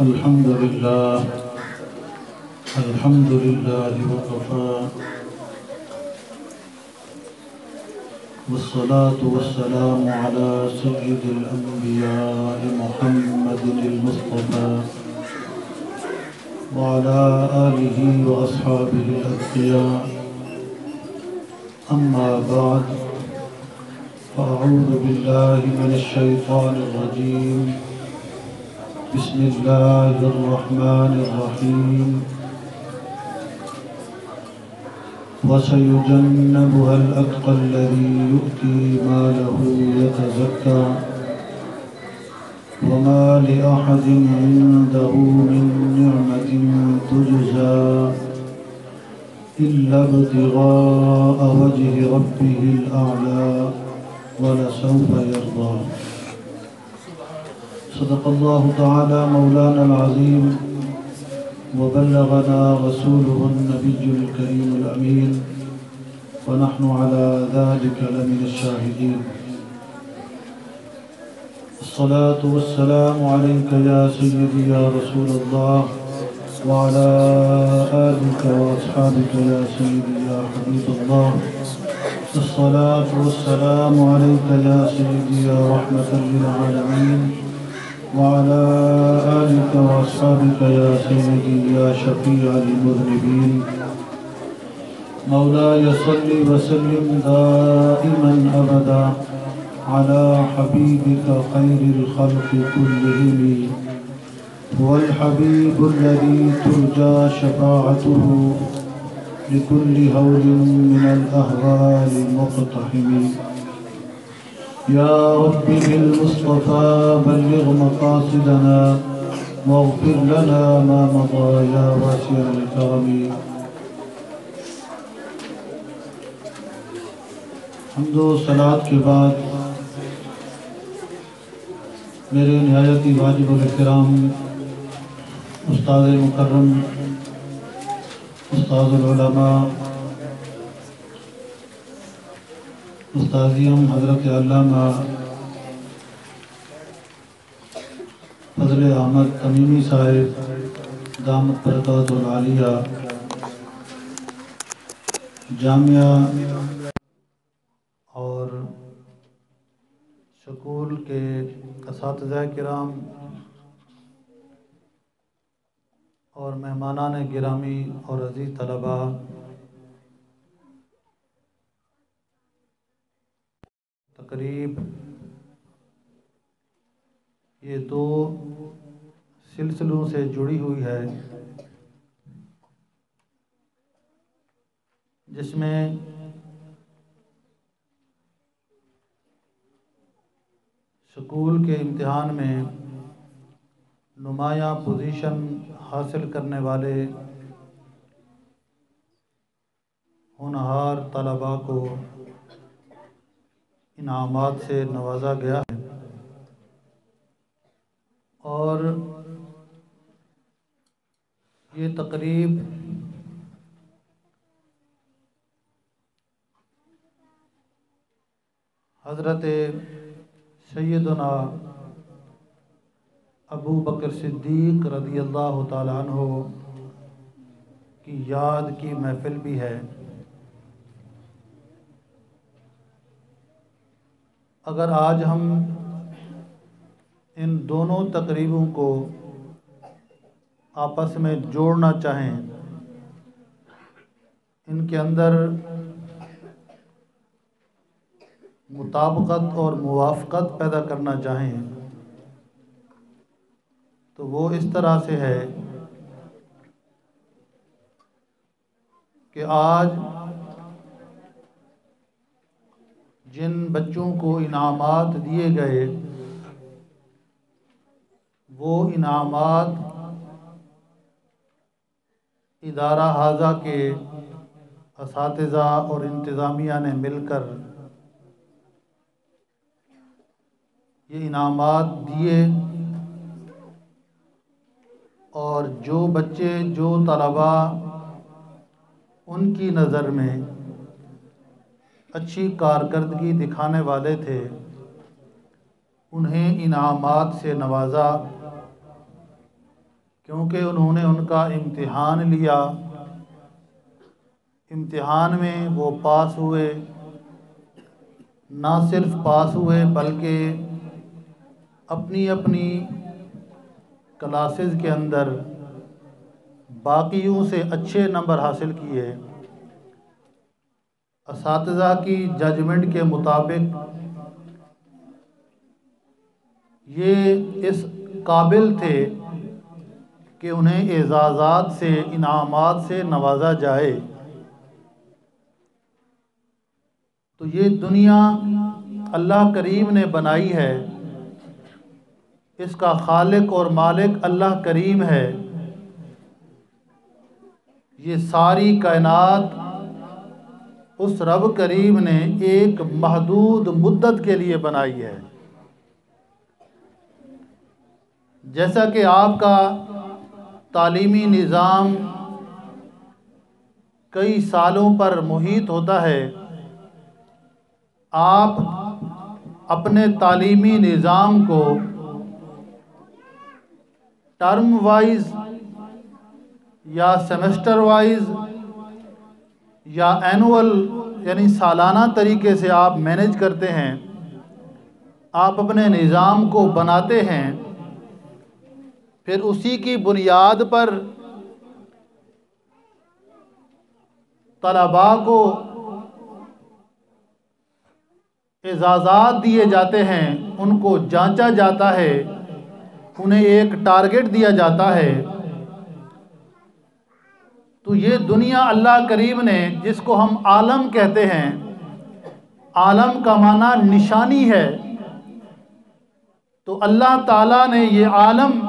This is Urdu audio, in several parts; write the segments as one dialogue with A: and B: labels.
A: الحمد لله الحمد لله وكفى والصلاة والسلام على سيد الأنبياء محمد المصطفى وعلى آله وأصحابه الأتقياء. أما بعد، فأعوذ بالله من الشيطان الرجيم. بسم الله الرحمن الرحيم. وسيجنبها الأتقى الذي يؤتي ماله يتزكى وما لأحد عنده من نعمة تجزى إلا ابتغاء وجه ربه الأعلى ولسوف يرضى. صدق الله تعالى مولانا العظيم وبلغنا رسوله النبي الكريم الأمين ونحن على ذلك لمن الشاهدين. الصلاة والسلام عليك يا سيدي يا رسول الله وعلى آلك وأصحابك يا سيدي يا حبيب الله. الصلاة والسلام عليك يا سيدي يا رحمة للعالمين وعلى آلك وأصحابك يا سيدي يا شفيع المذنبين. مولاي صل وسلم دائما أبدا على حبيبك خير الخلق كلهم، هو الحبيب الذي ترجى شفاعته لكل هول من الأهوال مقتحم. يا رب بالمصطفى بلغ مقاصدنا واغفر لنا ما مضى يا واسع الكرم. حمد و صلاۃ کے بعد میرے نہایت ہی واجب الاحترام استاد مکرم، استاد العلماء، استاذیم حضرت علامہ فضل احمد تمیمی صاحب دامت برکاتہ العالیہ، جامعہ اور سکول کے اساتذہ کرام اور مہمانان گرامی اور عزیز طلباء، تقریب یہ دو سلسلوں سے جڑی ہوئی ہے، جس میں سکول کے امتحان میں نمایاں پوزیشن حاصل کرنے والے ہونہار طلباء کو انعامات سے نوازا گیا ہے، اور یہ تقریب حضرت سیدنا ابو بکر صدیق رضی اللہ تعالیٰ عنہ کی یاد کی محفل بھی ہے۔ اگر آج ہم ان دونوں تقریبوں کو آپس میں جوڑنا چاہیں، ان کے اندر مطابقت اور موافقت پیدا کرنا چاہیں، تو وہ اس طرح سے ہے کہ آج جن بچوں کو انعامات دیے گئے، وہ انعامات ادارہ حاضہ کے اساتذہ اور انتظامیہ نے مل کر یہ انعامات دیے، اور جو بچے، جو طلباء ان کی نظر میں اچھی کارکردگی دکھانے والے تھے، انہیں انعامات سے نوازا کیونکہ انہوں نے ان کا امتحان لیا، امتحان میں وہ پاس ہوئے، نہ صرف پاس ہوئے بلکہ اپنی اپنی کلاسز کے اندر باقیوں سے اچھے نمبر حاصل کیے۔ اساتذہ کی ججمنٹ کے مطابق یہ اس قابل تھے کہ انہیں اعزازات سے، انعامات سے نوازا جائے۔ تو یہ دنیا اللہ کریم نے بنائی ہے، اس کا خالق اور مالک اللہ کریم ہے۔ یہ ساری کائنات اس رب کریم نے ایک محدود مدت کے لیے بنائی ہے۔ جیسا کہ آپ کا تعلیمی نظام کئی سالوں پر محیط ہوتا ہے، آپ اپنے تعلیمی نظام کو ٹرم وائز یا سیمسٹر وائز یا اینول یعنی سالانہ طریقے سے آپ مینیج کرتے ہیں، آپ اپنے نظام کو بناتے ہیں، پھر اسی کی بنیاد پر طلباء کو اعزازات دیے جاتے ہیں، ان کو جانچا جاتا ہے، انہیں ایک ٹارگٹ دیا جاتا ہے۔ تو یہ دنیا اللہ کریم نے، جس کو ہم عالم کہتے ہیں، عالم کا معنی نشانی ہے، تو اللہ تعالیٰ نے یہ عالم،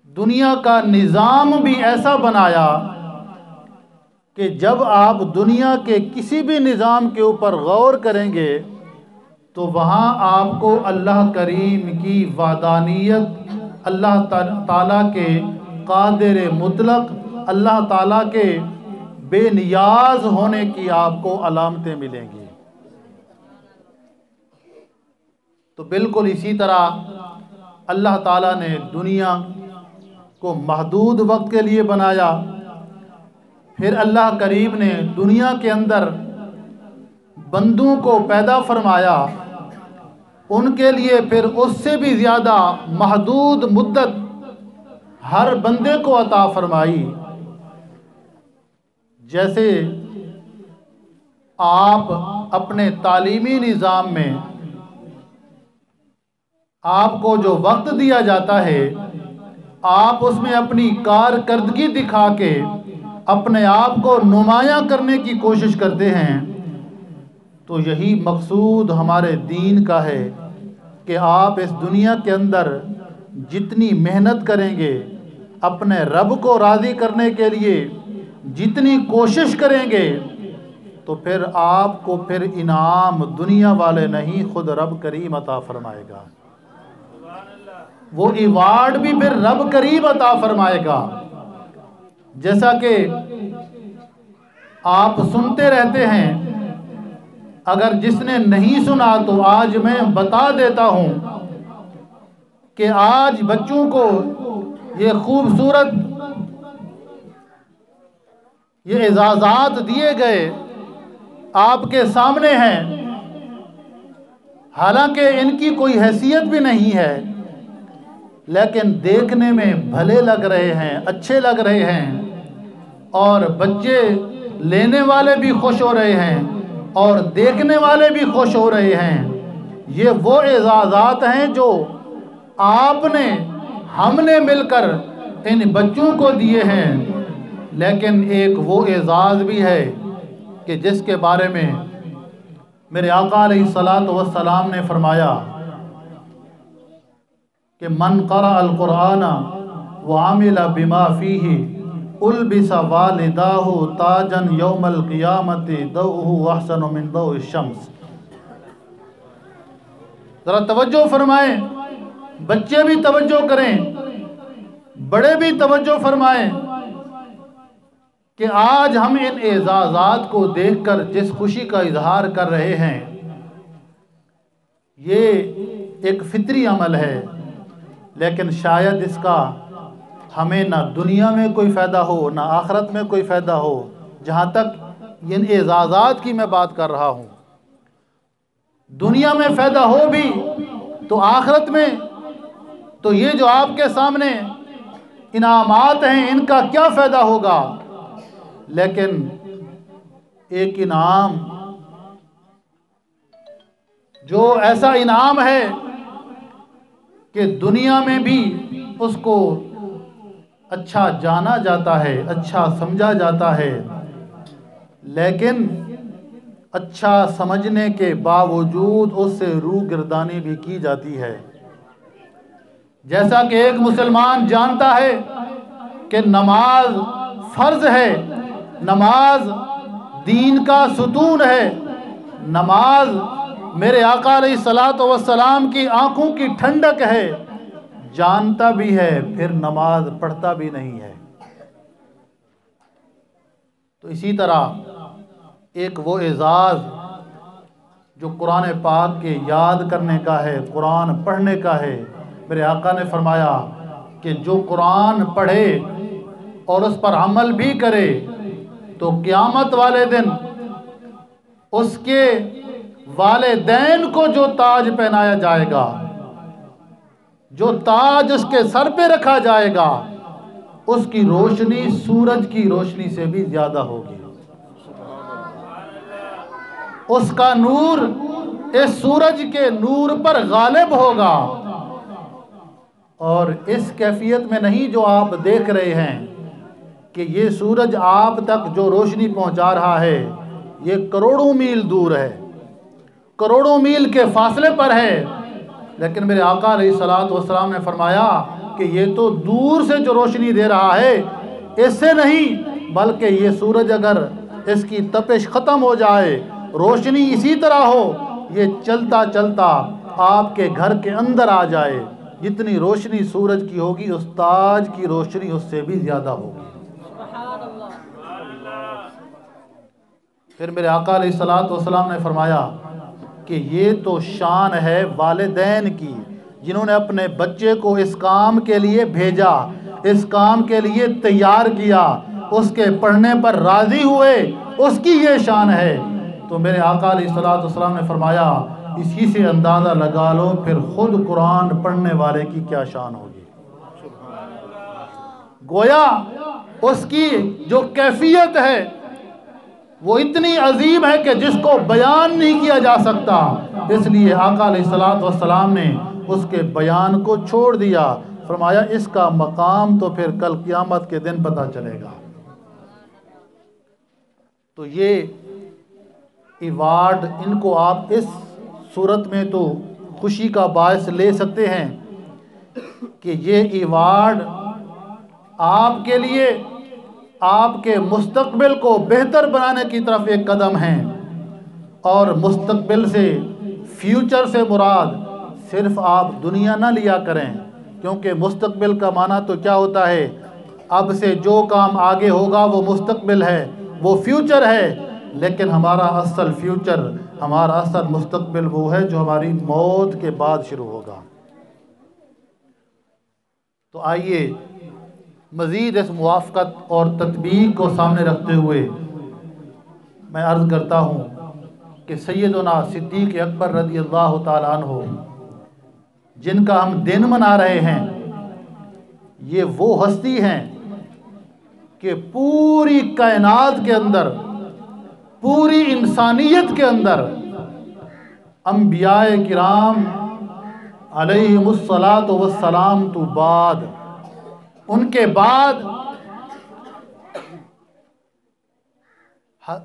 A: دنیا کا نظام بھی ایسا بنایا کہ جب آپ دنیا کے کسی بھی نظام کے اوپر غور کریں گے تو وہاں آپ کو اللہ کریم کی وحدانیت، اللہ تعالیٰ کے قادر مطلق، اللہ تعالیٰ کے بے نیاز ہونے کی آپ کو علامتیں ملیں گی۔ تو بالکل اسی طرح اللہ تعالیٰ نے دنیا کو محدود وقت کے لیے بنایا، پھر اللہ کریم نے دنیا کے اندر بندوں کو پیدا فرمایا، ان کے لیے پھر اس سے بھی زیادہ محدود مدت ہر بندے کو عطا فرمائی۔ جیسے آپ اپنے تعلیمی نظام میں آپ کو جو وقت دیا جاتا ہے، آپ اس میں اپنی کارکردگی دکھا کے اپنے آپ کو نمایاں کرنے کی کوشش کرتے ہیں، تو یہی مقصود ہمارے دین کا ہے کہ آپ اس دنیا کے اندر جتنی محنت کریں گے، اپنے رب کو راضی کرنے کے لیے جتنی کوشش کریں گے، تو پھر آپ کو پھر انعام دنیا والے نہیں، خود رب کریم عطا فرمائے گا۔ وہ ایوارڈ بھی پھر رب کریم عطا فرمائے گا۔ جیسا کہ آپ سنتے رہتے ہیں، اگر جس نے نہیں سنا تو آج میں بتا دیتا ہوں کہ آج بچوں کو یہ خوبصورت یہ اعزازات دیے گئے آپ کے سامنے ہیں، حالانکہ ان کی کوئی حیثیت بھی نہیں ہے، لیکن دیکھنے میں بھلے لگ رہے ہیں، اچھے لگ رہے ہیں، اور بچے لینے والے بھی خوش ہو رہے ہیں اور دیکھنے والے بھی خوش ہو رہے ہیں۔ یہ وہ اعزازات ہیں جو آپ نے، ہم نے مل کر ان بچوں کو دیے ہیں، لیکن ایک وہ اعزاز بھی ہے کہ جس کے بارے میں میرے آقا علیہ الصلوۃ والسلام نے فرمایا کہ من قرأ القرآن وعمل بما فیہ البس والداہ تاجا یوم القیامت ضوءہ احسن من ضوء الشمس۔ ذرا توجہ فرمائیں، بچے بھی توجہ کریں، بڑے بھی توجہ فرمائیں کہ آج ہم ان اعزازات کو دیکھ کر جس خوشی کا اظہار کر رہے ہیں، یہ ایک فطری عمل ہے، لیکن شاید اس کا ہمیں نہ دنیا میں کوئی فائدہ ہو نہ آخرت میں کوئی فائدہ ہو. جہاں تک ان اعزازات کی میں بات کر رہا ہوں، دنیا میں فائدہ ہو بھی تو آخرت میں تو یہ جو آپ کے سامنے انعامات ہیں ان کا کیا فائدہ ہوگا. لیکن ایک انعام جو ایسا انعام ہے کہ دنیا میں بھی اس کو اچھا جانا جاتا ہے، اچھا سمجھا جاتا ہے، لیکن اچھا سمجھنے کے باوجود اس سے روگردانی بھی کی جاتی ہے. جیسا کہ ایک مسلمان جانتا ہے کہ نماز فرض ہے، نماز دین کا ستون ہے، نماز میرے آقا علیہ الصلوۃ والسلام کی آنکھوں کی ٹھنڈک ہے، جانتا بھی ہے پھر نماز پڑھتا بھی نہیں ہے. تو اسی طرح ایک وہ اعزاز جو قرآن پاک کے یاد کرنے کا ہے، قرآن پڑھنے کا ہے. میرے آقا نے فرمایا کہ جو قرآن پڑھے اور اس پر عمل بھی کرے تو قیامت والے دن اس کے والدین کو جو تاج پہنایا جائے گا، جو تاج اس کے سر پہ رکھا جائے گا، اس کی روشنی سورج کی روشنی سے بھی زیادہ ہوگی. اس کا نور اس سورج کے نور پر غالب ہوگا. اور اس کیفیت میں نہیں جو آپ دیکھ رہے ہیں کہ یہ سورج آپ تک جو روشنی پہنچا رہا ہے یہ کروڑوں میل دور ہے، کروڑوں میل کے فاصلے پر ہے. لیکن میرے آقا علیہ الصلوۃ والسلام نے فرمایا کہ یہ تو دور سے جو روشنی دے رہا ہے اس سے نہیں، بلکہ یہ سورج اگر اس کی تپش ختم ہو جائے، روشنی اسی طرح ہو، یہ چلتا چلتا آپ کے گھر کے اندر آ جائے، جتنی روشنی سورج کی ہوگی اس تاج کی روشنی اس سے بھی زیادہ ہوگی. پھر میرے آقا علیہ الصلوۃ والسلام نے فرمایا کہ یہ تو شان ہے والدین کی، جنہوں نے اپنے بچے کو اس کام کے لیے بھیجا، اس کام کے لیے تیار کیا، اس کے پڑھنے پر راضی ہوئے، اس کی یہ شان ہے. تو میرے آقا علیہ الصلوۃ والسلام نے فرمایا اسی سے اندازہ لگا لو پھر خود قرآن پڑھنے والے کی کیا شان ہوگی. گویا اس کی جو کیفیت ہے وہ اتنی عظیم ہے کہ جس کو بیان نہیں کیا جا سکتا. اس لیے آقا علیہ الصلوۃ والسلام نے اس کے بیان کو چھوڑ دیا. فرمایا اس کا مقام تو پھر کل قیامت کے دن پتہ چلے گا. تو یہ ایوارڈ ان کو آپ اس صورت میں تو خوشی کا باعث لے سکتے ہیں کہ یہ ایوارڈ آپ کے لیے آپ کے مستقبل کو بہتر بنانے کی طرف ایک قدم ہے. اور مستقبل سے، فیوچر سے مراد صرف آپ دنیا نہ لیا کریں، کیونکہ مستقبل کا معنی تو کیا ہوتا ہے، اب سے جو کام آگے ہوگا وہ مستقبل ہے، وہ فیوچر ہے. لیکن ہمارا اصل فیوچر، ہمارا اصل مستقبل وہ ہے جو ہماری موت کے بعد شروع ہوگا. تو آئیے مزید اس موافقت اور تطبیق کو سامنے رکھتے ہوئے میں عرض کرتا ہوں کہ سیدنا صدیق اکبر رضی اللہ تعالیٰ عنہ جن کا ہم دن منا رہے ہیں، یہ وہ ہستی ہیں کہ پوری کائنات کے اندر، پوری انسانیت کے اندر انبیاء کرام علیہم الصلاۃ والسلام تو بعد، ان کے بعد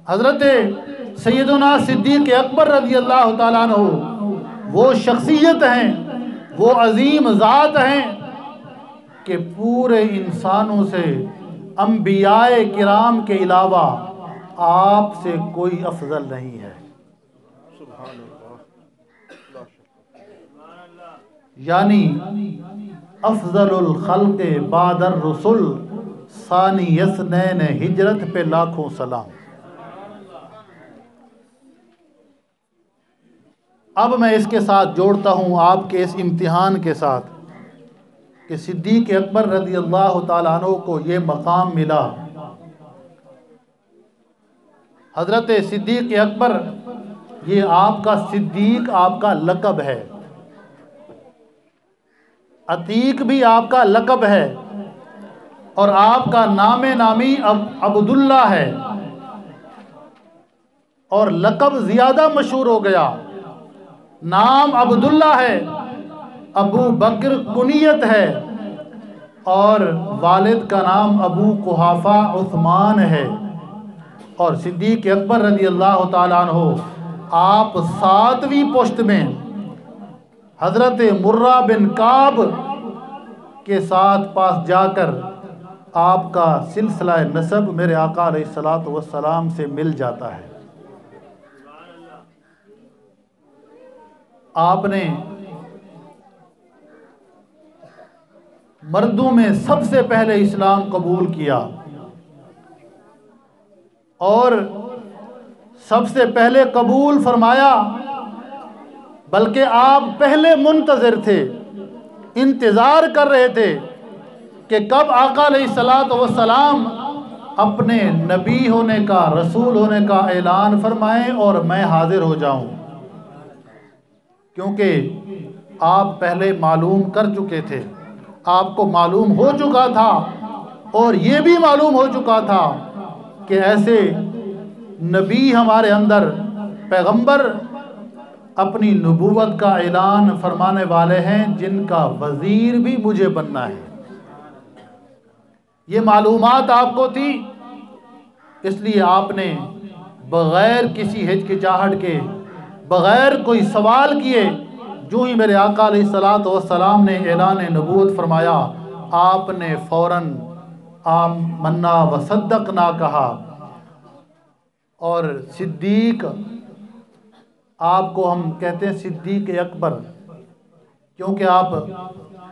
A: حضرت سیدنا صدیق اکبر رضی اللہ تعالیٰ عنہ وہ شخصیت ہیں، وہ عظیم ذات ہیں کہ پورے انسانوں سے انبیاء کرام کے علاوہ آپ سے کوئی افضل نہیں ہے. یعنی افضل الخلق بعد الرسل ثانی اثنین ہجرت پہ لاکھوں سلام. اب میں اس کے ساتھ جوڑتا ہوں آپ کے اس امتحان کے ساتھ کہ صدیق اکبر رضی اللہ تعالیٰ عنہ کو یہ مقام ملا۔ حضرت صدیق اکبر، یہ آپ کا صدیق آپ کا لقب ہے، عتیق بھی آپ کا لقب ہے، اور آپ کا نام نامی عبداللہ ہے، اور لقب زیادہ مشہور ہو گیا۔ نام عبداللہ ہے، ابو بکر کنیت ہے، اور والد کا نام ابو قحافہ عثمان ہے۔ اور صدیق اکبر رضی اللہ تعالیٰ عنہ آپ 7ویں پشت میں حضرت مرہ بن کعب کے ساتھ پاس جا کر آپ کا سلسلہ نسب میرے آقا علیہ الصلوۃ والسلام سے مل جاتا ہے۔ آپ نے مردوں میں سب سے پہلے اسلام قبول کیا، اور سب سے پہلے قبول فرمایا، بلکہ آپ پہلے منتظر تھے، انتظار کر رہے تھے کہ کب آقا علیہ الصلوۃ والسلام اپنے نبی ہونے کا، رسول ہونے کا اعلان فرمائیں اور میں حاضر ہو جاؤں، کیونکہ آپ پہلے معلوم کر چکے تھے، آپ کو معلوم ہو چکا تھا، اور یہ بھی معلوم ہو چکا تھا کہ ایسے نبی ہمارے اندر، پیغمبر اپنی نبوت کا اعلان فرمانے والے ہیں جن کا وزیر بھی مجھے بننا ہے۔ یہ معلومات آپ کو تھی، اس لیے آپ نے بغیر کسی ہچکچاہٹ کے، بغیر کوئی سوال کیے، جو ہی میرے آقا علیہ الصلوۃ والسلام نے اعلان نبوت فرمایا، آپ نے فوراً آمنا وصدقنا کہا۔ اور صدیق، آپ کو ہم کہتے ہیں صدیق اکبر، کیونکہ آپ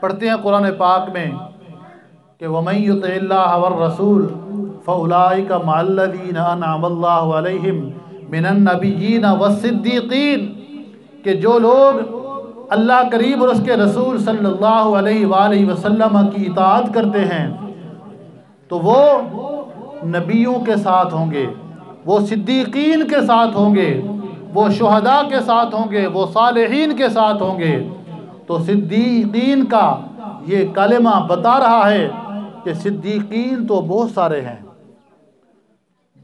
A: پڑھتے ہیں قرآن پاک میں کہ وَمَن يُطِعِ اللَّهَ وَالرَّسُولَ فَأُولَٰئِكَ مَعَ الَّذِينَ أَنْعَمَ اللَّهُ عَلَيْهِمْ مِنَ النَّبِيِّينَ وَالصِّدِّيقِينَ، کہ جو لوگ اللہ کریم اور اس کے رسول صلی اللہ علیہ وآلہ وسلم کی اطاعت کرتے ہیں تو وہ نبیوں کے ساتھ ہوں گے، وہ صدیقین کے ساتھ ہوں گے، وہ شہداء کے ساتھ ہوں گے، وہ صالحین کے ساتھ ہوں گے۔ تو صدیقین کا یہ کلمہ بتا رہا ہے کہ صدیقین تو بہت سارے ہیں،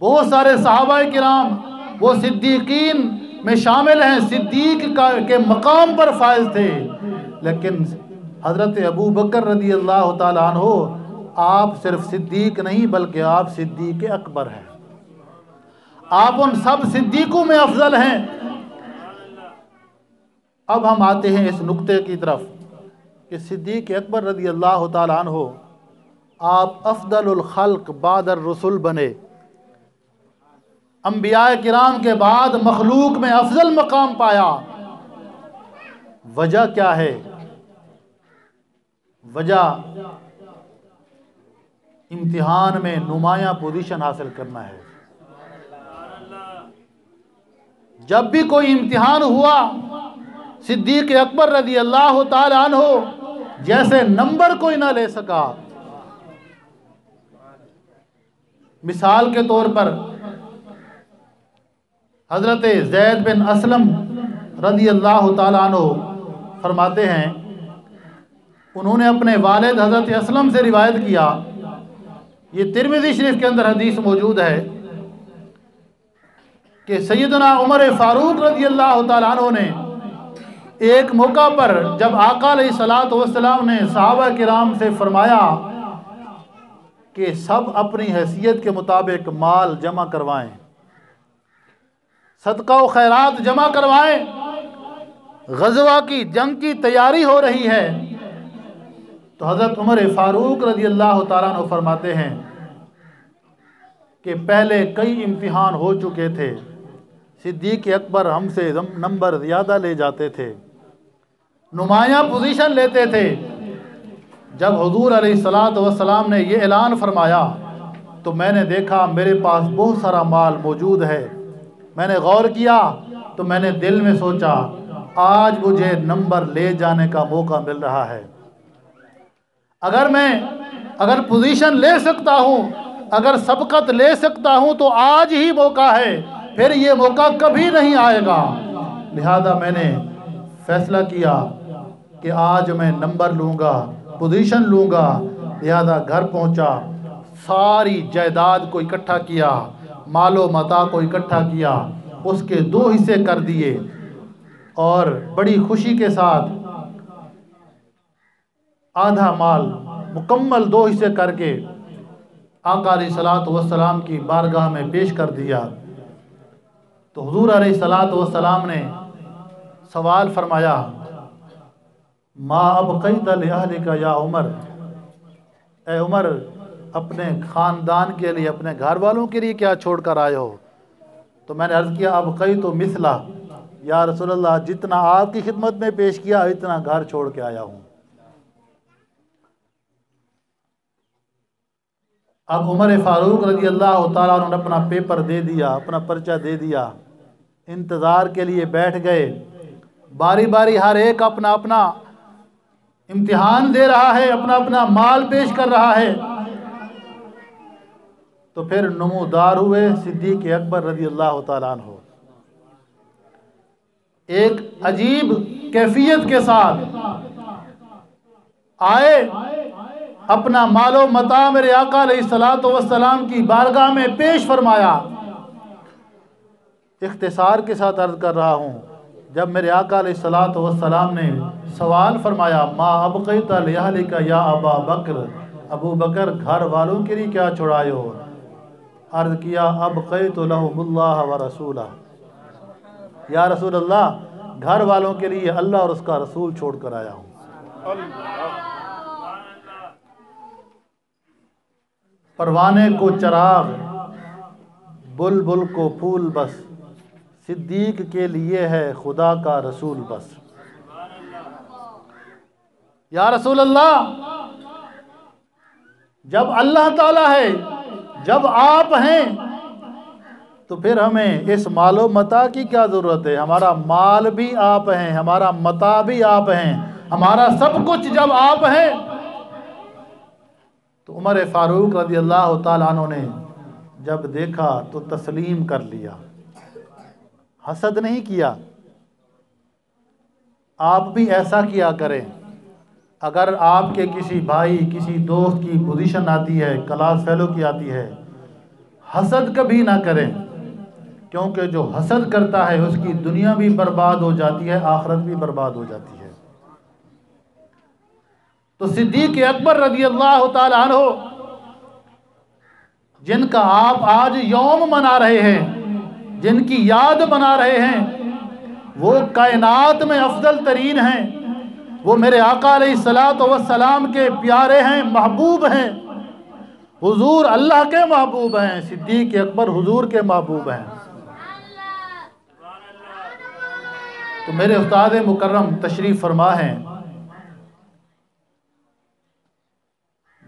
A: بہت سارے صحابہ کرام وہ صدیقین میں شامل ہیں، صدیق کے مقام پر فائز تھے، لیکن حضرت ابو بکر رضی اللہ تعالیٰ عنہ آپ صرف صدیق نہیں بلکہ آپ صدیق اکبر ہیں، آپ ان سب صدیقوں میں افضل ہیں۔ اب ہم آتے ہیں اس نقطے کی طرف کہ صدیق اکبر رضی اللہ تعالیٰ عنہ آپ افضل الخلق بعد الرسل بنے، انبیاء کرام کے بعد مخلوق میں افضل مقام پایا۔ وجہ کیا ہے؟ وجہ امتحان میں نمایاں پوزیشن حاصل کرنا ہے۔ جب بھی کوئی امتحان ہوا، صدیق اکبر رضی اللہ تعالی عنہ جیسے نمبر کوئی نہ لے سکا۔ مثال کے طور پر حضرت زید بن اسلم رضی اللہ تعالی عنہ فرماتے ہیں، انہوں نے اپنے والد حضرت اسلم سے روایت کیا، یہ ترمذی شریف کے اندر حدیث موجود ہے کہ سیدنا عمر فاروق رضی اللہ تعالیٰ عنہ نے ایک موقع پر جب آقا علیہ الصلوۃ والسلام نے صحابہ کرام سے فرمایا کہ سب اپنی حیثیت کے مطابق مال جمع کروائیں، صدقہ و خیرات جمع کروائیں، غزوہ کی جنگ کی تیاری ہو رہی ہے، تو حضرت عمر فاروق رضی اللہ تعالیٰ عنہ فرماتے ہیں کہ پہلے کئی امتحان ہو چکے تھے، صدیق اکبر ہم سے نمبر زیادہ لے جاتے تھے، نمایاں پوزیشن لیتے تھے۔ جب حضور علیہ الصلوۃ والسلام نے یہ اعلان فرمایا تو میں نے دیکھا میرے پاس بہت سارا مال موجود ہے، میں نے غور کیا تو میں نے دل میں سوچا آج مجھے نمبر لے جانے کا موقع مل رہا ہے۔ اگر پوزیشن لے سکتا ہوں، اگر سبقت لے سکتا ہوں تو آج ہی موقع ہے، پھر یہ موقع کبھی نہیں آئے گا۔ لہذا میں نے فیصلہ کیا کہ آج میں نمبر لوں گا، پوزیشن لوں گا۔ لہذا گھر پہنچا، ساری جائیداد کو اکٹھا کیا، مال و متاع کو اکٹھا کیا، اس کے 2 حصے کر دیے، اور بڑی خوشی کے ساتھ آدھا مال مکمل 2 حصے کر کے آقا علیہ الصلوۃ والسلام کی بارگاہ میں پیش کر دیا۔ تو حضور علیہ الصلوۃ والسلام نے سوال فرمایا، ما ابقیت لأہلک یا عمر، اے عمر اپنے خاندان کے لیے، اپنے گھر والوں کے لیے کیا چھوڑ کر آئے ہو؟ تو میں نے عرض کیا، ابقیت مثلہ، یا رسول اللہ جتنا آپ کی خدمت میں پیش کیا اتنا گھر چھوڑ کے آیا ہوں۔ اب عمر فاروق رضی اللہ تعالیٰ عنہ نے اپنا پیپر دے دیا، اپنا پرچہ دے دیا، انتظار کے لیے بیٹھ گئے۔ باری باری ہر ایک اپنا اپنا امتحان دے رہا ہے، اپنا اپنا مال پیش کر رہا ہے۔ تو پھر نمودار ہوئے صدیق اکبر رضی اللہ تعالیٰ عنہ، ایک عجیب کیفیت کے ساتھ آئے، اپنا مال و متاع میرے آقا علیہ الصلوۃ والسلام کی بارگاہ میں پیش فرمایا۔ اختصار کے ساتھ عرض کر رہا ہوں، جب میرے آقا علیہ الصلوۃ والسلام نے سوال فرمایا، ما ابقیت لأہلک یا ابا بکر، ابو بکر گھر والوں کے لیے کیا چھڑائے ہو؟ عرض کیا، ابقیت لہم اللہ ورسولہ، یا رسول اللہ گھر والوں کے لیے اللہ اور اس کا رسول چھوڑ کر آیا ہوں۔ پروانے کو چراغ، بلبل کو پھول، بس صدیق کے لیے ہے خدا کا رسول بس۔ یا رسول اللہ جب اللہ تعالیٰ ہے، جب آپ ہیں، تو پھر ہمیں اس مال و متاع کی کیا ضرورت ہے؟ ہمارا مال بھی آپ ہیں، ہمارا متاع بھی آپ ہیں، ہمارا سب کچھ جب آپ ہیں۔ تو عمر فاروق رضی اللہ تعالیٰ عنہ نے جب دیکھا تو تسلیم کر لیا، حسد نہیں کیا۔ آپ بھی ایسا کیا کریں، اگر آپ کے کسی بھائی، کسی دوست کی پوزیشن آتی ہے، کلاس فیلو کی آتی ہے، حسد کبھی نہ کریں، کیونکہ جو حسد کرتا ہے اس کی دنیا بھی برباد ہو جاتی ہے، آخرت بھی برباد ہو جاتی ہے۔ تو صدیق اکبر رضی اللہ تعالیٰ عنہ، جن کا آپ آج یوم منا رہے ہیں، جن کی یاد منا رہے ہیں، وہ کائنات میں افضل ترین ہیں، وہ میرے آقا علیہ الصلوۃ والسلام کے پیارے ہیں، محبوب ہیں، حضور اللہ کے محبوب ہیں، صدیق اکبر حضور کے محبوب ہیں۔ تو میرے استاد مکرم تشریف فرما ہیں،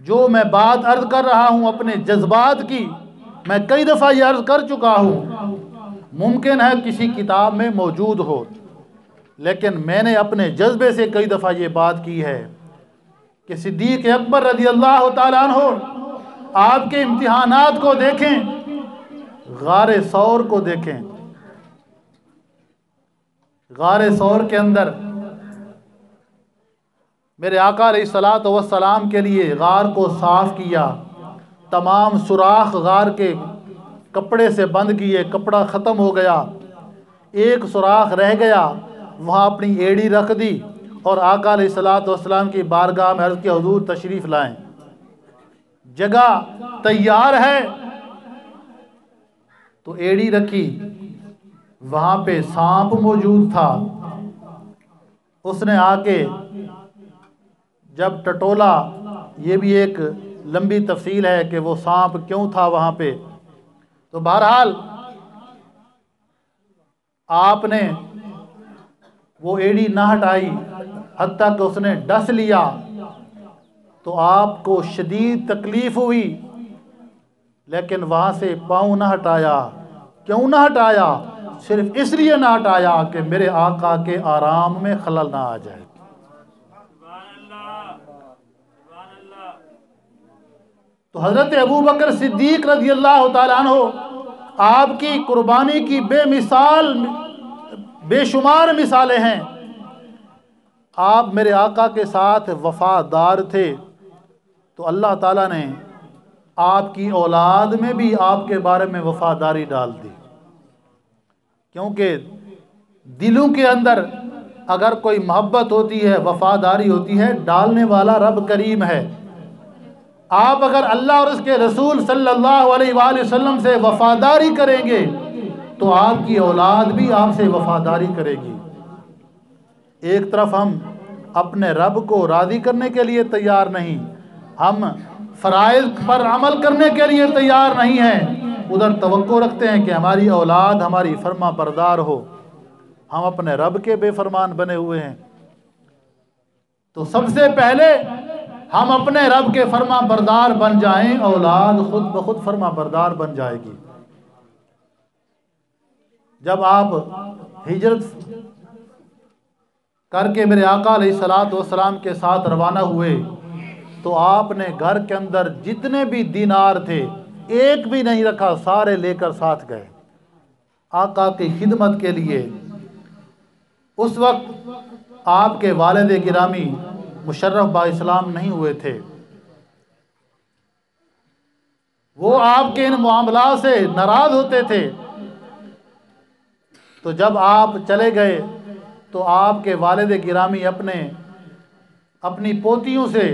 A: جو میں بات عرض کر رہا ہوں اپنے جذبات کی، میں کئی دفعہ یہ عرض کر چکا ہوں، ممکن ہے کسی کتاب میں موجود ہو، لیکن میں نے اپنے جذبے سے کئی دفعہ یہ بات کی ہے کہ صدیق اکبر رضی اللہ تعالیٰ عنہ، آپ کے امتحانات کو دیکھیں، غار ثور کو دیکھیں۔ غار ثور کے اندر میرے آقا علیہ الصلوۃ والسلام کے لیے غار کو صاف کیا، تمام سوراخ غار کے کپڑے سے بند کیے، کپڑا ختم ہو گیا، ایک سوراخ رہ گیا، وہاں اپنی ایڑی رکھ دی اور آقا علیہ الصلوۃ والسلام کی بارگاہ میں عرض کیا، حضور تشریف لائیں، جگہ تیار ہے۔ تو ایڑی رکھی، وہاں پہ سانپ موجود تھا، اس نے آ کے جب ٹٹولا، یہ بھی ایک لمبی تفصیل ہے کہ وہ سانپ کیوں تھا وہاں پہ، تو بہرحال آپ نے وہ ایڑی نہ ہٹائی، حتیٰ کہ اس نے ڈس لیا، تو آپ کو شدید تکلیف ہوئی، لیکن وہاں سے پاؤں نہ ہٹایا۔ کیوں نہ ہٹایا؟ صرف اس لیے نہ ہٹایا کہ میرے آقا کے آرام میں خلل نہ آ جائے۔ تو حضرت ابو بکر صدیق رضی اللہ تعالیٰ عنہ، آپ کی قربانی کی بے مثال بے شمار مثالیں ہیں۔ آپ میرے آقا کے ساتھ وفادار تھے، تو اللہ تعالیٰ نے آپ کی اولاد میں بھی آپ کے بارے میں وفاداری ڈال دی، کیونکہ دلوں کے اندر اگر کوئی محبت ہوتی ہے، وفاداری ہوتی ہے، ڈالنے والا رب کریم ہے۔ آپ اگر اللہ اور اس کے رسول صلی اللہ علیہ وآلہ وسلم سے وفاداری کریں گے تو آپ کی اولاد بھی آپ سے وفاداری کرے گی۔ ایک طرف ہم اپنے رب کو راضی کرنے کے لیے تیار نہیں، ہم فرائض پر عمل کرنے کے لیے تیار نہیں ہیں، ادھر توقع رکھتے ہیں کہ ہماری اولاد ہماری فرما بردار ہو، ہم اپنے رب کے بے فرمان بنے ہوئے ہیں۔ تو سب سے پہلے ہم اپنے رب کے فرما بردار بن جائیں، اولاد خود بخود فرما بردار بن جائے گی۔ جب آپ ہجرت کر کے میرے آقا علیہ الصلوۃ والسلام کے ساتھ روانہ ہوئے تو آپ نے گھر کے اندر جتنے بھی دینار تھے ایک بھی نہیں رکھا، سارے لے کر ساتھ گئے آقا کی خدمت کے لیے۔ اس وقت آپ کے والد گرامی مشرف با اسلام نہیں ہوئے تھے، وہ آپ کے ان معاملات سے ناراض ہوتے تھے۔ تو جب آپ چلے گئے تو آپ کے والد گرامی اپنی پوتیوں سے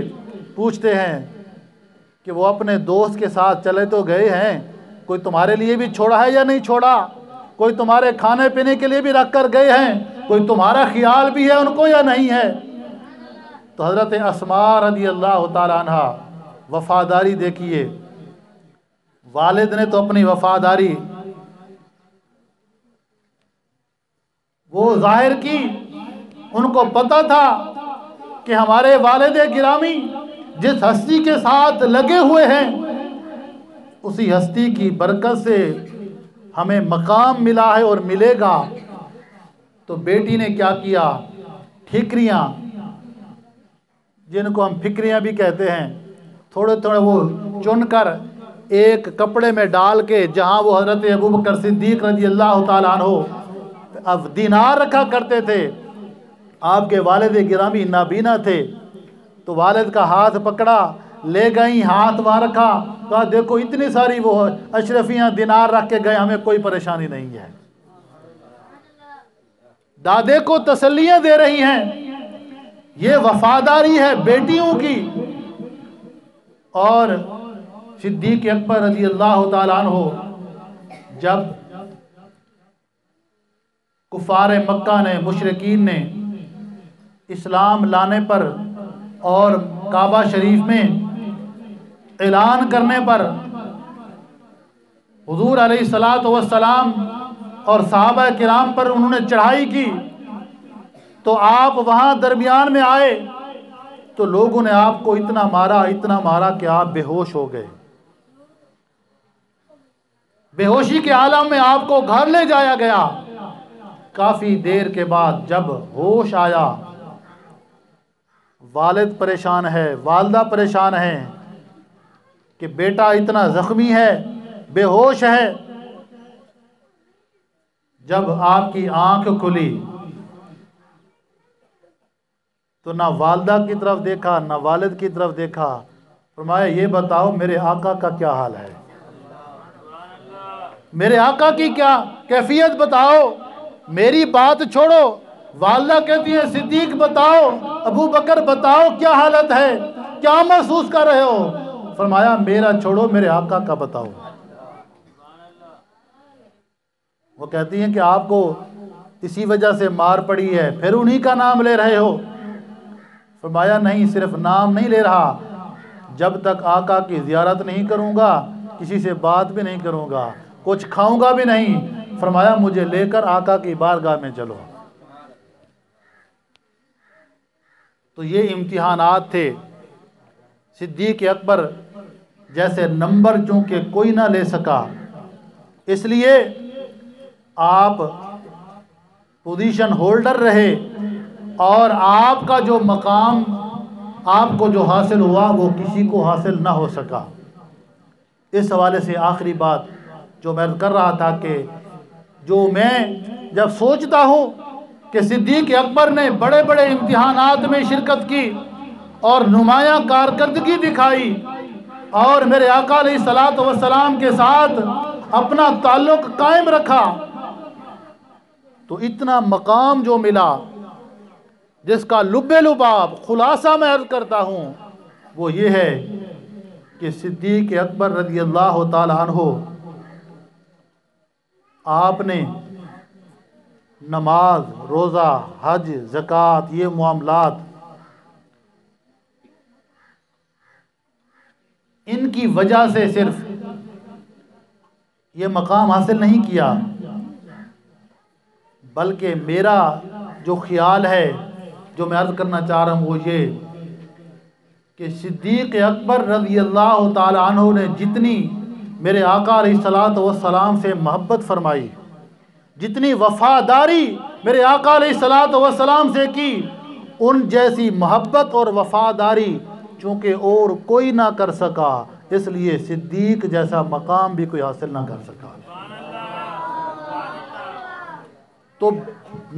A: پوچھتے ہیں کہ وہ اپنے دوست کے ساتھ چلے تو گئے ہیں، کوئی تمہارے لیے بھی چھوڑا ہے یا نہیں چھوڑا، کوئی تمہارے کھانے پینے کے لیے بھی رکھ کر گئے ہیں، کوئی تمہارا خیال بھی ہے ان کو یا نہیں ہے۔ تو حضرت اسماء رضی اللہ تعالیٰ عنہ، وفاداری دیکھیے، والد نے تو اپنی وفاداری وہ ظاہر کی، ان کو پتہ تھا کہ ہمارے والد گرامی جس ہستی کے ساتھ لگے ہوئے ہیں اسی ہستی کی برکت سے ہمیں مقام ملا ہے اور ملے گا۔ تو بیٹی نے کیا کیا، ٹھیکریاں جن کو ہم فکریاں بھی کہتے ہیں، تھوڑے تھوڑے وہ چن کر ایک کپڑے میں ڈال کے، جہاں وہ حضرت ابو بکر صدیق رضی اللہ تعالیٰ عنہ اب دینار رکھا کرتے تھے، آپ کے والد گرامی نابینا تھے، تو والد کا ہاتھ پکڑا، لے گئیں، ہاتھ وہاں رکھا، کہا دیکھو اتنی ساری وہ اشرفیاں دینار رکھ کے گئے، ہمیں کوئی پریشانی نہیں ہے۔ دادے کو تسلیاں دے رہی ہیں، یہ وفاداری ہے بیٹیوں کی۔ اور صدیق اکبر رضی اللہ تعالیٰ عنہ جب کفار مکہ نے، مشرکین نے اسلام لانے پر اور کعبہ شریف میں اعلان کرنے پر حضور علیہ الصلوۃ والسلام اور صحابہ کرام پر انہوں نے چڑھائی کی، تو آپ وہاں درمیان میں آئے تو لوگوں نے آپ کو اتنا مارا کہ آپ بے ہوش ہو گئے۔ بے ہوشی کے عالم میں آپ کو گھر لے جایا گیا۔ کافی دیر کے بعد جب ہوش آیا، والد پریشان ہے، والدہ پریشان ہے کہ بیٹا اتنا زخمی ہے، بے ہوش ہے۔ جب آپ کی آنکھ کھلی تو نہ والدہ کی طرف دیکھا نہ والد کی طرف دیکھا، فرمایا یہ بتاؤ میرے آقا کا کیا حال ہے، میرے آقا کی کیا کیفیت بتاؤ، میری بات چھوڑو۔ والدہ کہتی ہے صدیق بتاؤ، ابو بکر بتاؤ کیا حالت ہے، کیا محسوس کر رہے ہو؟ فرمایا میرا چھوڑو، میرے آقا کا بتاؤ۔ وہ کہتی ہیں کہ آپ کو اسی وجہ سے مار پڑی ہے، پھر انہی کا نام لے رہے ہو؟ فرمایا نہیں، صرف نام نہیں لے رہا، جب تک آقا کی زیارت نہیں کروں گا کسی سے بات بھی نہیں کروں گا، کچھ کھاؤں گا بھی نہیں۔ فرمایا مجھے لے کر آقا کی بارگاہ میں چلو۔ تو یہ امتحانات تھے۔ صدیق اکبر جیسے نمبر چونکہ کوئی نہ لے سکا، اس لیے آپ پوزیشن ہولڈر رہے، اور آپ کا جو مقام آپ کو جو حاصل ہوا وہ کسی کو حاصل نہ ہو سکا۔ اس حوالے سے آخری بات جو میں کر رہا تھا کہ جو میں جب سوچتا ہوں کہ صدیق اکبر نے بڑے بڑے امتحانات میں شرکت کی اور نمایاں کارکردگی دکھائی اور میرے آقا علیہ الصلوۃ والسلام کے ساتھ اپنا تعلق قائم رکھا، تو اتنا مقام جو ملا جس کا لب لباب خلاصہ میں عرض کرتا ہوں وہ یہ ہے کہ صدیق اکبر رضی اللہ تعالی عنہ آپ نے نماز، روزہ، حج، زکوٰۃ، یہ معاملات ان کی وجہ سے صرف یہ مقام حاصل نہیں کیا، بلکہ میرا جو خیال ہے جو میں عرض کرنا چاہ رہا ہوں وہ یہ کہ صدیق اکبر رضی اللہ تعالی عنہ نے جتنی میرے آقا علیہ الصلوۃ والسلام سے محبت فرمائی، جتنی وفاداری میرے آقا علیہ الصلوۃ والسلام سے کی، ان جیسی محبت اور وفاداری چونکہ اور کوئی نہ کر سکا، اس لیے صدیق جیسا مقام بھی کوئی حاصل نہ کر سکا۔ تو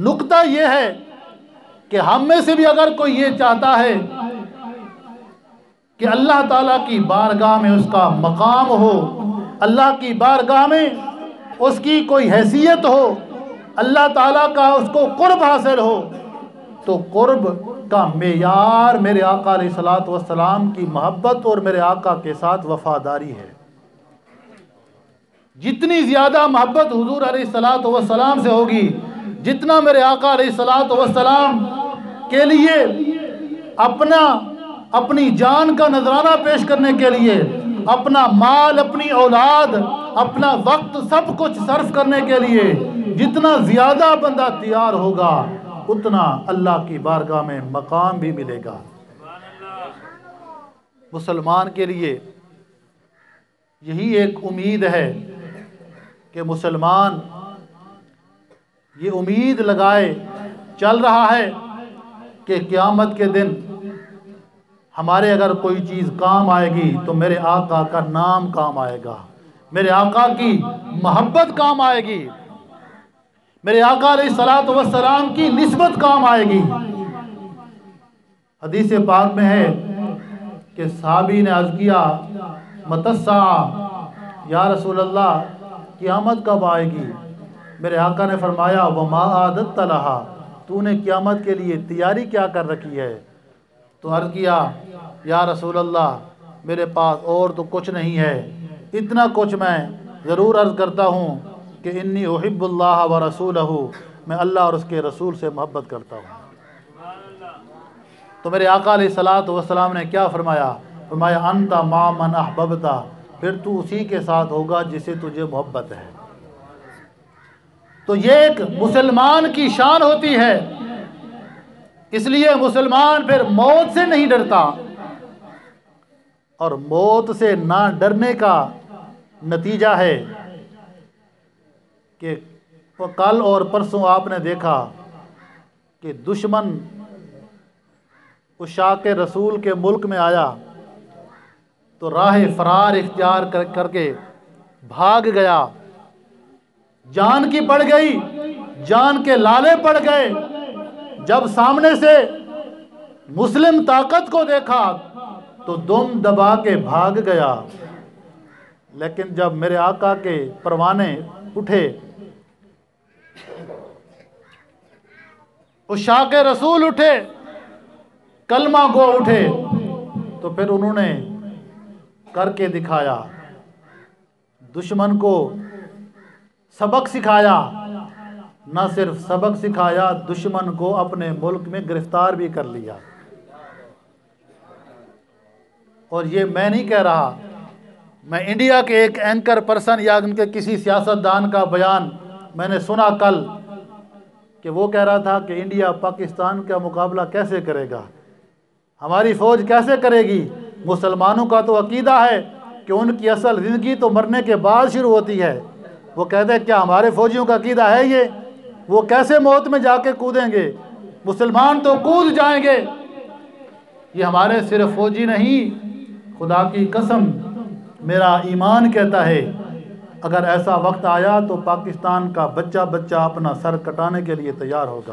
A: نقطہ یہ ہے کہ ہم میں سے بھی اگر کوئی یہ چاہتا ہے کہ اللہ تعالیٰ کی بارگاہ میں اس کا مقام ہو، اللہ کی بارگاہ میں اس کی کوئی حیثیت ہو، اللہ تعالیٰ کا اس کو قرب حاصل ہو، تو قرب کا معیار میرے آقا علیہ الصلوۃ والسلام کی محبت اور میرے آقا کے ساتھ وفاداری ہے۔ جتنی زیادہ محبت حضور علیہ الصلوۃ والسلام سے ہوگی، جتنا میرے آقا علیہ الصلوۃ والسلام کے لیے اپنی جان کا نذرانہ پیش کرنے کے لیے اپنا مال، اپنی اولاد، اپنا وقت سب کچھ صرف کرنے کے لیے جتنا زیادہ بندہ تیار ہوگا اتنا اللہ کی بارگاہ میں مقام بھی ملے گا۔ مسلمان کے لیے یہی ایک امید ہے کہ مسلمان یہ امید لگائے چل رہا ہے کہ قیامت کے دن ہمارے اگر کوئی چیز کام آئے گی تو میرے آقا کا نام کام آئے گا، میرے آقا کی محبت کام آئے گی، میرے آقا علیہ الصلوۃ والسلام کی نسبت کام آئے گی۔ حدیث پاک میں ہے کہ صحابی نے عرض کیا متی الساعہ، یا رسول اللہ قیامت کب آئے گی؟ میرے آقا نے فرمایا وما اعددت لہا، تو نے قیامت کے لیے تیاری کیا کر رکھی ہے؟ تو عرض کیا یا رسول اللہ میرے پاس اور تو کچھ نہیں ہے، اتنا کچھ میں ضرور عرض کرتا ہوں کہ انی احب اللہ ورسولہ، میں اللہ اور اس کے رسول سے محبت کرتا ہوں۔ تو میرے آقا علیہ الصلوۃ والسلام نے کیا فرمایا؟ فرمایا انت مع من احببت، پھر تو اسی کے ساتھ ہوگا جسے تجھے محبت ہے۔ تو یہ ایک مسلمان کی شان ہوتی ہے، اس لیے مسلمان پھر موت سے نہیں ڈرتا، اور موت سے نہ ڈرنے کا نتیجہ ہے کہ کل اور پرسوں آپ نے دیکھا کہ دشمن عشاق رسول کے ملک میں آیا تو راہ فرار اختیار کر کے بھاگ گیا، جان کی پڑ گئی، جان کے لالے پڑ گئے۔ جب سامنے سے مسلم طاقت کو دیکھا تو دم دبا کے بھاگ گیا، لیکن جب میرے آقا کے پروانے اٹھے، عشاق رسول اٹھے، کلمہ گو اٹھے، تو پھر انہوں نے کر کے دکھایا، دشمن کو سبق سکھایا، نہ صرف سبق سکھایا دشمن کو اپنے ملک میں گرفتار بھی کر لیا۔ اور یہ میں نہیں کہہ رہا، میں انڈیا کے ایک اینکر پرسن یا ان کے کسی سیاستدان کا بیان میں نے سنا کل کہ وہ کہہ رہا تھا کہ انڈیا پاکستان کا مقابلہ کیسے کرے گا، ہماری فوج کیسے کرے گی؟ مسلمانوں کا تو عقیدہ ہے کہ ان کی اصل زندگی تو مرنے کے بعد شروع ہوتی ہے۔ وہ کہتے ہیں کیا ہمارے فوجیوں کا عقیدہ ہے یہ؟ وہ کیسے موت میں جا کے کودیں گے؟ مسلمان تو کود جائیں گے۔ یہ ہمارے صرف فوجی نہیں، خدا کی قسم میرا ایمان کہتا ہے اگر ایسا وقت آیا تو پاکستان کا بچہ بچہ اپنا سر کٹانے کے لیے تیار ہوگا۔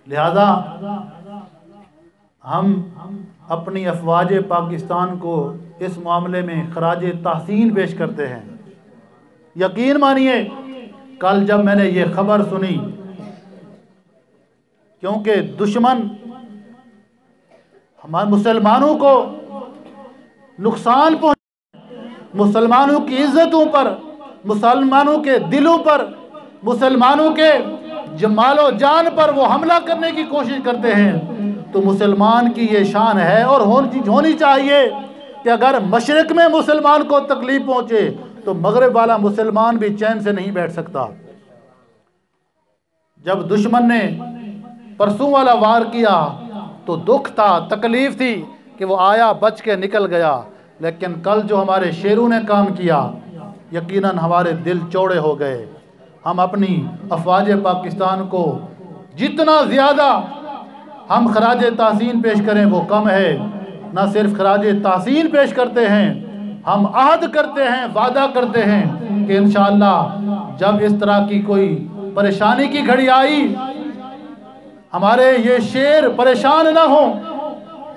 A: لہذا ہم اپنی افواج پاکستان کو اس معاملے میں خراج تحسین پیش کرتے ہیں۔ یقین مانیے کل جب میں نے یہ خبر سنی، کیونکہ دشمن ہمارے مسلمانوں کو نقصان پہنچا، مسلمانوں کی عزتوں پر، مسلمانوں کے دلوں پر، مسلمانوں کے مال و جان پر وہ حملہ کرنے کی کوشش کرتے ہیں، تو مسلمان کی یہ شان ہے اور ہونی چاہیے کہ اگر مشرق میں مسلمان کو تکلیف پہنچے تو مغرب والا مسلمان بھی چین سے نہیں بیٹھ سکتا۔ جب دشمن نے پرسوں والا وار کیا تو دکھ تھا، تکلیف تھی کہ وہ آیا بچ کے نکل گیا، لیکن کل جو ہمارے شیروں نے کام کیا یقیناً ہمارے دل چوڑے ہو گئے۔ ہم اپنی افواج پاکستان کو جتنا زیادہ ہم خراج تحسین پیش کریں وہ کم ہے۔ نہ صرف خراج تحسین پیش کرتے ہیں، ہم عہد کرتے ہیں، وعدہ کرتے ہیں کہ انشاءاللہ جب اس طرح کی کوئی پریشانی کی گھڑی آئی، ہمارے یہ شیر پریشان نہ ہوں۔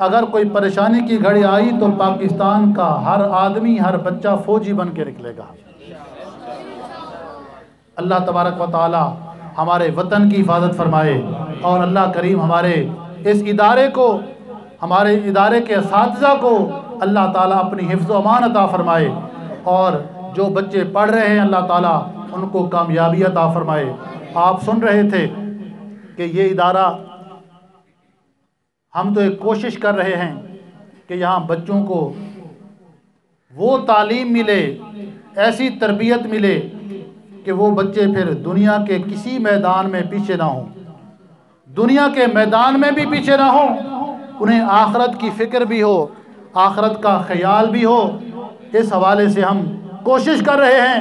A: اگر کوئی پریشانی کی گھڑی آئی تو پاکستان کا ہر آدمی، ہر بچہ فوجی بن کے نکلے گا۔ اللہ تبارک و تعالی ہمارے وطن کی حفاظت فرمائے، اور اللہ کریم ہمارے اس ادارے کو، ہمارے ادارے کے اساتذہ کو اللہ تعالیٰ اپنی حفظ و امان عطا فرمائے، اور جو بچے پڑھ رہے ہیں اللہ تعالیٰ ان کو کامیابی عطا فرمائے۔ آپ سن رہے تھے کہ یہ ادارہ، ہم تو ایک کوشش کر رہے ہیں کہ یہاں بچوں کو وہ تعلیم ملے، ایسی تربیت ملے کہ وہ بچے پھر دنیا کے کسی میدان میں پیچھے نہ ہوں، دنیا کے میدان میں بھی پیچھے نہ ہوں، انہیں آخرت کی فکر بھی ہو، آخرت کا خیال بھی ہو۔ اس حوالے سے ہم کوشش کر رہے ہیں،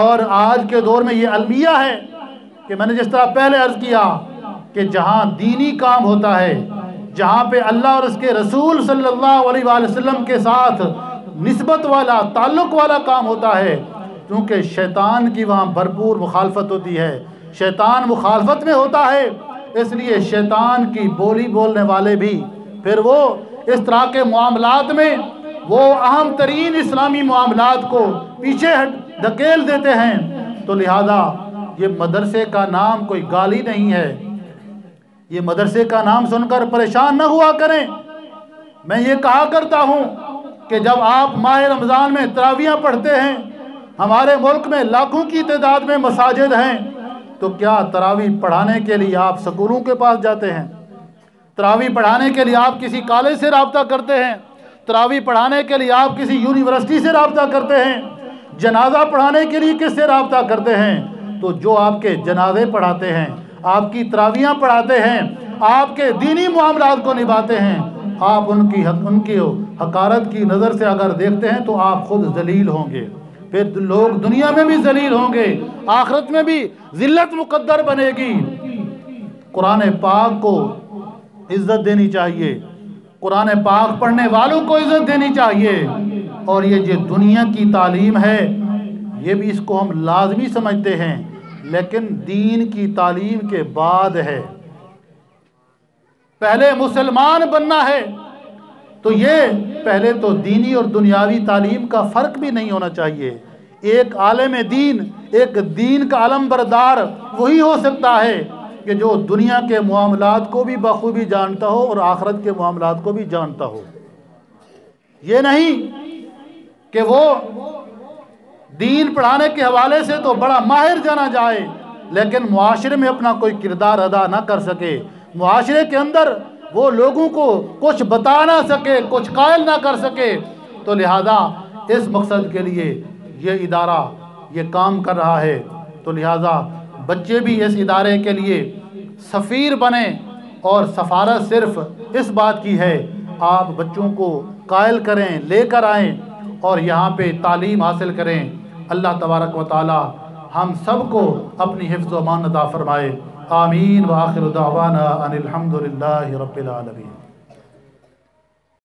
A: اور آج کے دور میں یہ المیہ ہے کہ میں نے جس طرح پہلے عرض کیا کہ جہاں دینی کام ہوتا ہے، جہاں پہ اللہ اور اس کے رسول صلی اللہ علیہ وآلہ وسلم کے ساتھ نسبت والا، تعلق والا کام ہوتا ہے، کیونکہ شیطان کی وہاں بھرپور مخالفت ہوتی ہے، شیطان مخالفت میں ہوتا ہے، اس لیے شیطان کی بولی بولنے والے بھی پھر وہ اس طرح کے معاملات میں وہ اہم ترین اسلامی معاملات کو پیچھے دھکیل دیتے ہیں۔ تو لہذا یہ مدرسے کا نام کوئی گالی نہیں ہے، یہ مدرسے کا نام سن کر پریشان نہ ہوا کریں۔ میں یہ کہا کرتا ہوں کہ جب آپ ماہ رمضان میں تراویحیں پڑھتے ہیں، ہمارے ملک میں لاکھوں کی تعداد میں مساجد ہیں، تو کیا تراویح پڑھانے کے لیے آپ سکولوں کے پاس جاتے ہیں؟ تراویح پڑھانے کے لیے آپ کسی کالج سے رابطہ کرتے ہیں؟ تراویح پڑھانے کے لیے آپ کسی یونیورسٹی سے رابطہ کرتے ہیں؟ جنازہ پڑھانے کے لیے کس سے رابطہ کرتے ہیں؟ تو جو آپ کے جنازے پڑھاتے ہیں، آپ کی تراویحیں پڑھاتے ہیں، آپ کے دینی معاملات کو نبھاتے ہیں، آپ ان کی حقارت کی نظر سے اگر دیکھتے ہیں تو آپ خود ذلیل ہوں گے، پھر لوگ دنیا میں بھی ذلیل ہوں گے، آخرت میں بھی ذلت مقدر بنے گی۔ قرآن پاک کو عزت دینی چاہیے، قرآن پاک پڑھنے والوں کو عزت دینی چاہیے، اور یہ جو دنیا کی تعلیم ہے یہ بھی اس کو ہم لازمی سمجھتے ہیں، لیکن دین کی تعلیم کے بعد ہے۔ پہلے مسلمان بننا ہے تو یہ پہلے تو دینی اور دنیاوی تعلیم کا فرق بھی نہیں ہونا چاہیے۔ ایک عالم دین، ایک دین کا علم بردار وہی ہو سکتا ہے کہ جو دنیا کے معاملات کو بھی بخوبی جانتا ہو اور آخرت کے معاملات کو بھی جانتا ہو۔ یہ نہیں کہ وہ دین پڑھانے کے حوالے سے تو بڑا ماہر جانا جائے لیکن معاشرے میں اپنا کوئی کردار ادا نہ کر سکے، معاشرے کے اندر وہ لوگوں کو کچھ بتا نہ سکے، کچھ قائل نہ کر سکے۔ تو لہذا اس مقصد کے لیے یہ ادارہ یہ کام کر رہا ہے، تو لہذا بچے بھی اس ادارے کے لیے سفیر بنیں، اور سفارت صرف اس بات کی ہے آپ بچوں کو قائل کریں، لے کر آئیں اور یہاں پہ تعلیم حاصل کریں، اللہ تبارک و تعالی ہم سب کو اپنی حفظ و امان عطا فرمائے. آمین. وآخر دعوانا ان الحمد للہ رب العالمین.